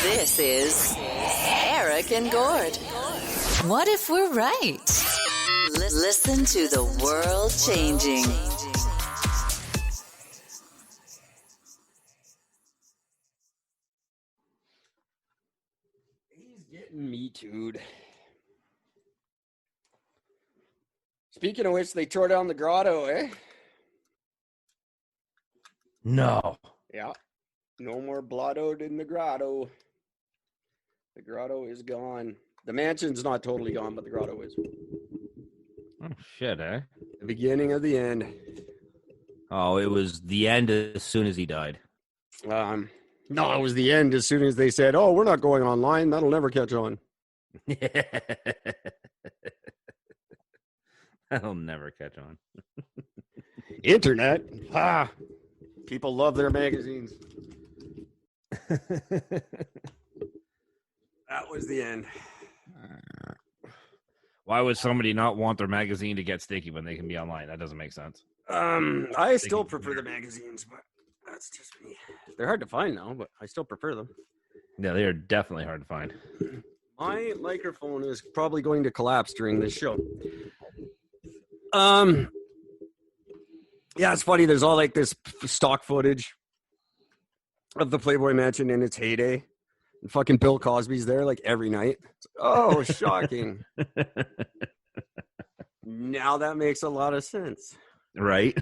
This is Eric and Gord. What if we're right? Listen to the world changing. He's getting me too'd. Speaking of which, they tore down the grotto, eh? No. Yeah. No more blottoed in the grotto. The grotto is gone. The mansion's not totally gone, but the grotto is. Oh, shit, eh? The beginning of the end. Oh, it was the end as soon as he died. No, it was the end as soon as they said, oh, we're not going online. That'll never catch on. That'll never catch on. Internet. Ah. People love their magazines. That was the end. Why would somebody not want their magazine to get sticky when they can be online? That doesn't make sense. I still prefer the magazines, but that's just me. They're hard to find now, but I still prefer them. Yeah, they are definitely hard to find. My microphone is probably going to collapse during this show. Yeah, it's funny. There's all like this stock footage of the Playboy Mansion in its heyday. And fucking Bill Cosby's there like every night. Oh, shocking. Now that makes a lot of sense. Right?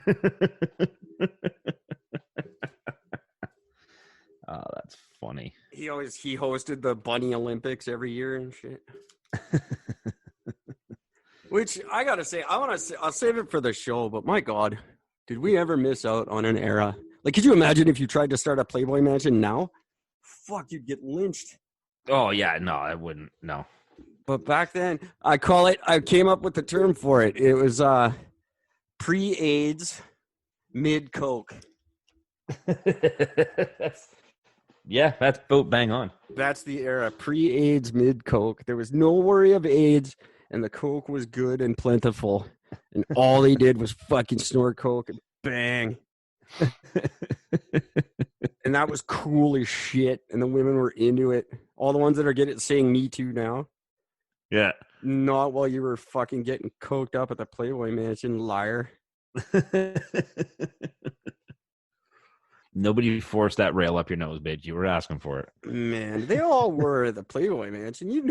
Oh, that's funny. He hosted the Bunny Olympics every year and shit. Which I gotta say, I'll save it for the show, but my God, did we ever miss out on an era? Like, could you imagine if you tried to start a Playboy Mansion now? Fuck, you'd get lynched. Oh, yeah, no, I wouldn't, no. But back then, I came up with the term for it. It was pre-AIDS, mid-coke. Yeah, that's boat bang on. That's the era, pre-AIDS, mid-coke. There was no worry of AIDS, and the coke was good and plentiful. And all they did was fucking snort coke and bang. And that was cool as shit. And the women were into it. All the ones that are saying Me Too now. Yeah. Not while you were fucking getting coked up at the Playboy Mansion, liar. Nobody forced that rail up your nose, bitch. You were asking for it. Man, they all were at the Playboy Mansion. You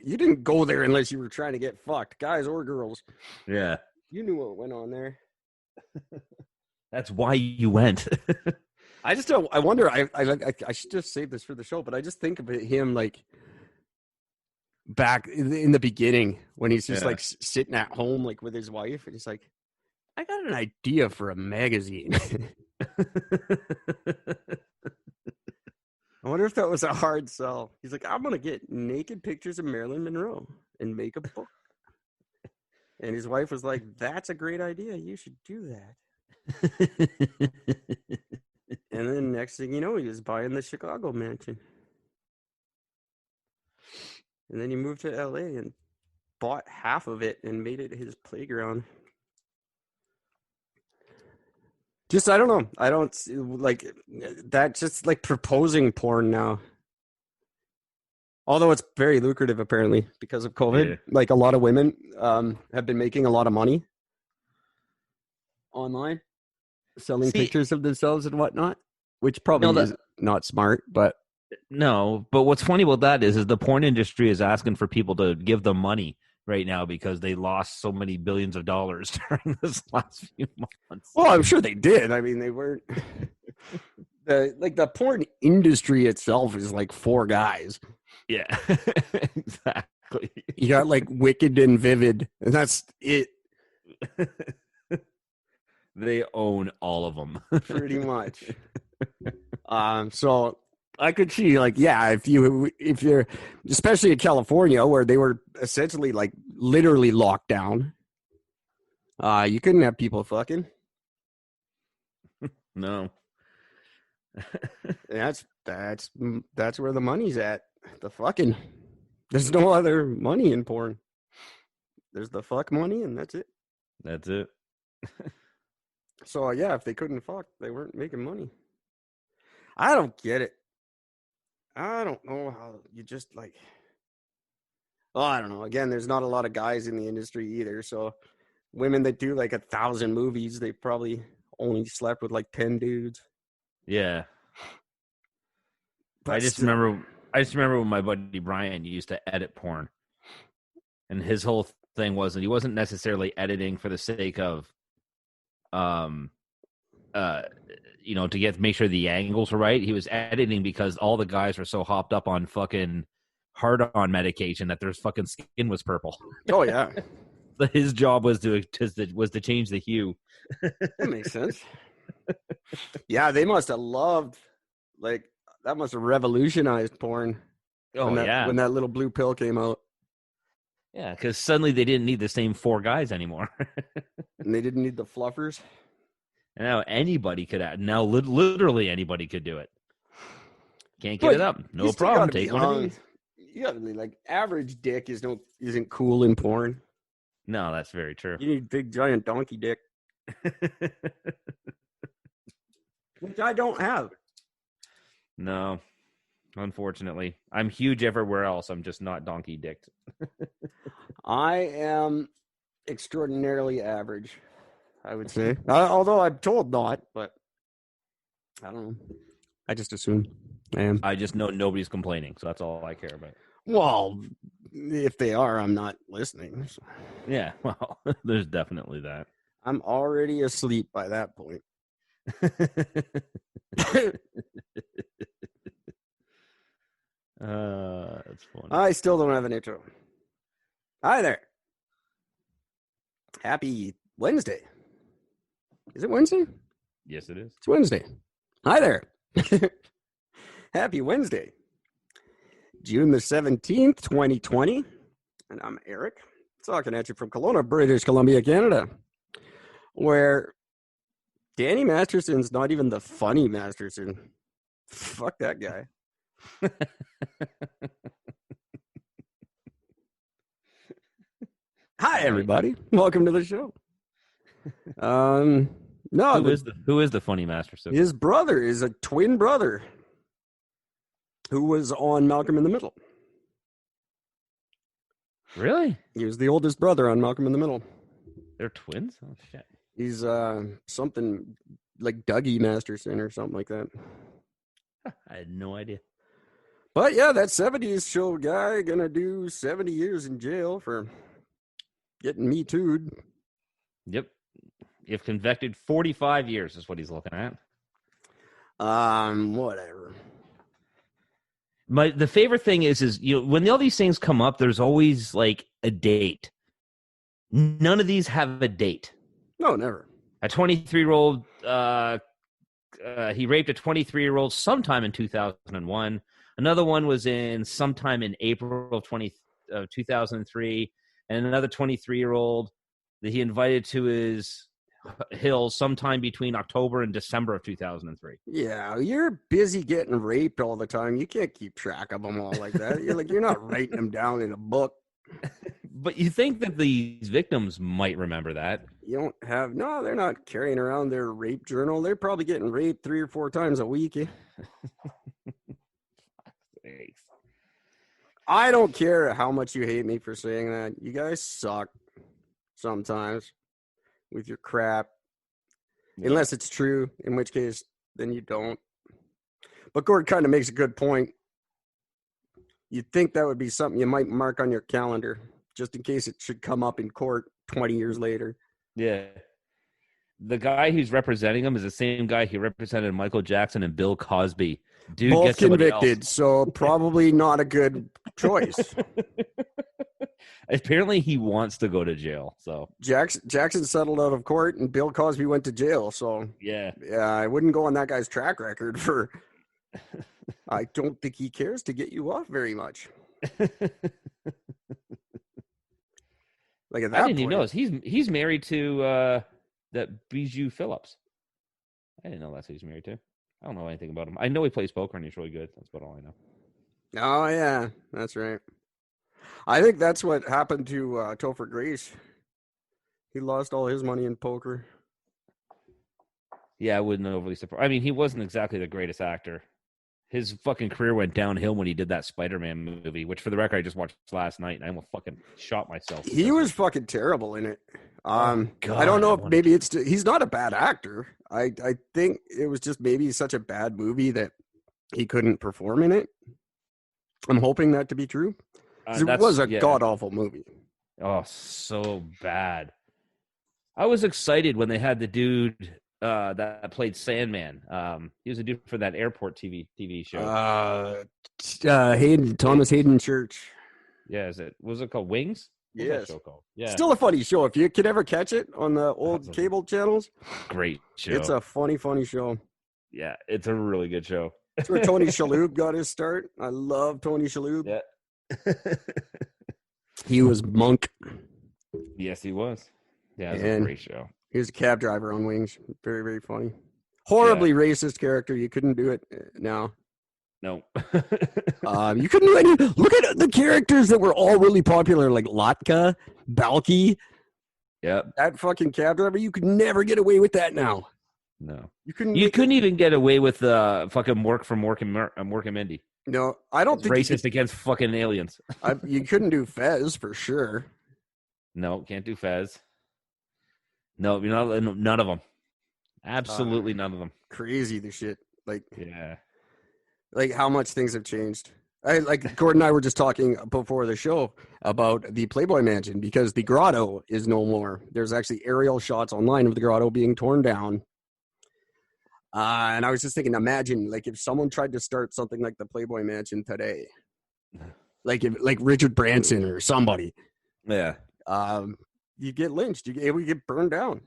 didn't go there unless you were trying to get fucked, guys or girls. Yeah. You knew what went on there. That's why you went. I wonder, I should just save this for the show, but I just think of him like back in the beginning when he's just like sitting at home like with his wife and he's like, I got an idea for a magazine. I wonder if that was a hard sell. He's like, I'm going to get naked pictures of Marilyn Monroe and make a book. And his wife was like, that's a great idea. You should do that. And then next thing you know, he was buying the Chicago mansion. And then he moved to LA and bought half of it and made it his playground. Just, I don't know. I don't like that. Just like proposing porn now. Although it's very lucrative, apparently, because of COVID. Yeah. Like a lot of women have been making a lot of money online, selling pictures of themselves and whatnot, which probably is not smart, but. No, but what's funny about that is the porn industry is asking for people to give them money right now because they lost so many billions of dollars during this last few months. Well, I'm sure they did. I mean, they weren't. The porn industry itself is like 4 guys. Yeah, exactly. You got like Wicked and Vivid, and that's it. They own all of them, pretty much. So I could see, like, yeah, if you're, especially in California, where they were essentially like literally locked down, you couldn't have people fucking. No. That's where the money's at. The fucking. There's no other money in porn. There's the fuck money, and that's it. That's it. So yeah, if they couldn't fuck, they weren't making money. I don't get it. I don't know how you just like. Oh, I don't know. Again, there's not a lot of guys in the industry either. So women that do like 1,000 movies, they probably only slept with like 10 dudes. Yeah. But I just remember when my buddy Brian used to edit porn. And his whole thing was that he wasn't necessarily editing for the sake of to make sure the angles were right. He was editing because all the guys were so hopped up on fucking hard-on medication that their fucking skin was purple. Oh yeah, His job was to change the hue. that makes sense. Yeah, they must have loved, like, that must have revolutionized porn. Oh when that little blue pill came out. Yeah, because suddenly they didn't need the same 4 guys anymore. And they didn't need the fluffers. And now anybody could add. Now literally anybody could do it. Can't get it up. No problem. Take one of these. You gotta be like, average dick isn't cool in porn. No, that's very true. You need big giant donkey dick. Which I don't have. No, unfortunately. I'm huge everywhere else. I'm just not donkey dicked. I am extraordinarily average, I would say. Although I'm told not, but I don't know. I just assume I am. I just know nobody's complaining, so that's all I care about. Well, if they are, I'm not listening. So. Yeah, well, there's definitely that. I'm already asleep by that point. That's funny. I still don't have an intro. Hi there. Happy Wednesday. Is it Wednesday? Yes, it is. It's Wednesday. Hi there. Happy Wednesday. June the 17th, 2020. And I'm Eric, talking at you from Kelowna, British Columbia, Canada, where Danny Masterson's not even the funny Masterson. Fuck that guy. Hi, everybody. Welcome to the show. No, who is the funny Masterson? His brother is a twin brother who was on Malcolm in the Middle. Really? He was the oldest brother on Malcolm in the Middle. They're twins? Oh, shit. He's something like Dougie Masterson or something like that. I had no idea. But yeah, that 70s show guy gonna do 70 years in jail for getting Me Too'd. Yep. If convicted, 45 years is what he's looking at. Whatever. The favorite thing is when all these things come up, there's always like a date. None of these have a date. No, never. A 23-year-old, he raped a 23-year-old sometime in 2001. Another one was in sometime in April of 2003. And another 23-year-old that he invited to his hill sometime between October and December of 2003. Yeah, you're busy getting raped all the time. You can't keep track of them all like that. You're not writing them down in a book. But you think that these victims might remember that. You don't have... No, they're not carrying around their rape journal. They're probably getting raped 3 or 4 times a week. I don't care how much you hate me for saying that. You guys suck sometimes with your crap. Yeah. Unless it's true, in which case, then you don't. But Gord kind of makes a good point. You'd think that would be something you might mark on your calendar, just in case it should come up in court 20 years later. Yeah. The guy who's representing him is the same guy who represented Michael Jackson and Bill Cosby. Dude both gets convicted, so probably not a good choice. Apparently, he wants to go to jail. So Jackson settled out of court, and Bill Cosby went to jail. So yeah, I wouldn't go on that guy's track record for. I don't think he cares to get you off very much. Like at that I didn't even know this. He's married to that Bijou Phillips. I didn't know that's who he's married to. I don't know anything about him. I know he plays poker and he's really good. That's about all I know. Oh, yeah. That's right. I think that's what happened to Topher Grace. He lost all his money in poker. Yeah, I wouldn't overly surprise. I mean, he wasn't exactly the greatest actor. his fucking career went downhill when he did that Spider-Man movie, which for the record I just watched last night and I almost fucking shot myself. He was fucking terrible in it. God, I don't know if maybe he's not a bad actor. I think it was just maybe such a bad movie that he couldn't perform in it. I'm hoping that to be true. It was a god awful movie. Oh, so bad. I was excited when they had the dude that played Sandman. He was a dude for that airport TV show. Thomas Hayden Church. Yeah, was it called Wings? What's that Yes. show called? Yeah. Still a funny show. If you could ever catch it on the old cable channels. Great show. It's a funny show. Yeah, it's a really good show. That's where Tony Shalhoub got his start. I love Tony Shalhoub. Yeah. He was Monk. Yes, he was. Yeah, it was a great show. He was a cab driver on Wings. Very, very funny. Horribly racist character. You couldn't do it now. No. You couldn't do any. Look at the characters that were all really popular, like Latka, Balky. Yep. That fucking cab driver. You could never get away with that now. No. You couldn't. You couldn't even get away with fucking Mork from Mork and Mindy. No, I don't think racist against fucking aliens. You couldn't do Fez for sure. No, can't do Fez. No, none of them. Absolutely none of them. Crazy the shit. Like how much things have changed. Gordon and I were just talking before the show about the Playboy Mansion because the grotto is no more. There's actually aerial shots online of the grotto being torn down. And I was just thinking, imagine if someone tried to start something like the Playboy Mansion today, like Richard Branson or somebody. Yeah. You get lynched. It would get burned down.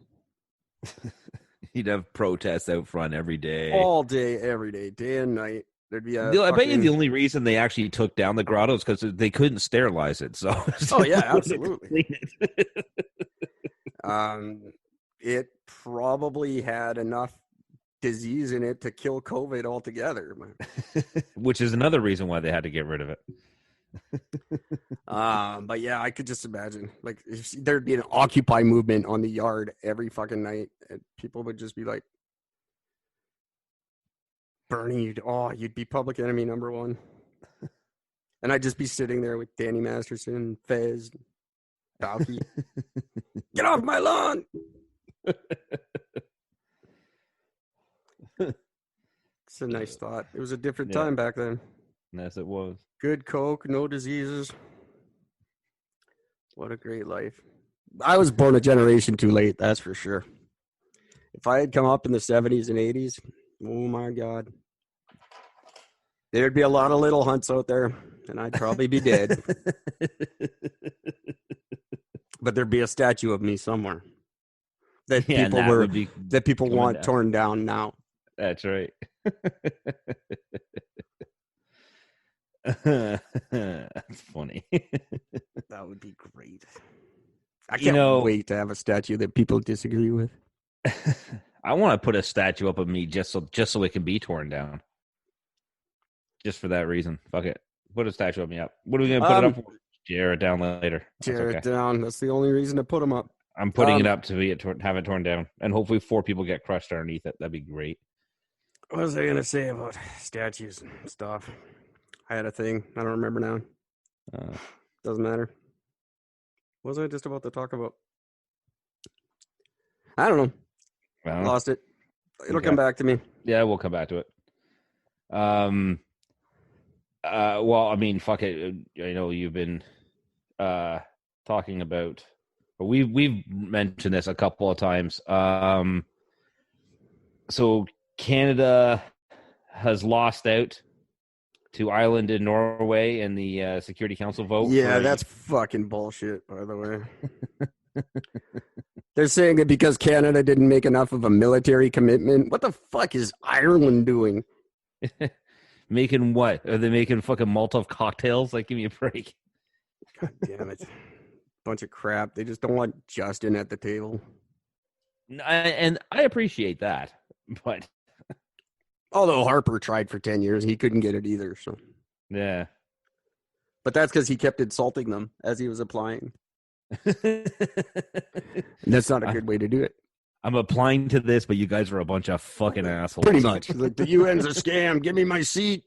You'd have protests out front every day. All day, every day, day and night. There'd be I bet you the only reason they actually took down the grotto is because they couldn't sterilize it. So oh yeah, absolutely. It probably had enough disease in it to kill COVID altogether. Which is another reason why they had to get rid of it. But yeah, I could just imagine there'd be an Occupy movement on the yard every fucking night, and people would just be like, Bernie, you'd be public enemy number one. And I'd just be sitting there with Danny Masterson, Fez, Balky. Get off my lawn! It's a nice thought. It was a different time back then. Yes, it was. Good Coke, no diseases. What a great life. I was born a generation too late, that's for sure. If I had come up in the 70s and 80s, oh my God. There'd be a lot of little hunts out there, and I'd probably be dead. But there'd be a statue of me somewhere that people want torn down now. That's right. That's funny. That would be great. I can't wait to have a statue that people disagree with. I want to put a statue up of me just so it can be torn down. Just for that reason. Fuck it. Put a statue of me up. What are we going to put it up for? Tear it down later. Tear it down. That's the only reason to put them up. I'm putting it up to have it torn down. And hopefully 4 people get crushed underneath it. That'd be great. What was I going to say about statues and stuff? I had a thing. I don't remember now. Doesn't matter. What was I just about to talk about? I don't know. Well, lost it. It'll come back to me. Yeah, we'll come back to it. Well, I mean, fuck it. I know you've been talking about. We've mentioned this a couple of times. So Canada has lost out to Ireland and Norway in the Security Council vote. Yeah, that's fucking bullshit, by the way. They're saying that because Canada didn't make enough of a military commitment. What the fuck is Ireland doing? Making what? Are they making fucking Molotov cocktails? Like, give me a break. God damn it. Bunch of crap. They just don't want Justin at the table. And I appreciate that. But although Harper tried for 10 years, he couldn't get it either. So yeah. But that's because he kept insulting them as he was applying. That's not a good way to do it. I'm applying to this, but you guys are a bunch of fucking assholes. Pretty much. Like, the UN's a scam. Give me my seat.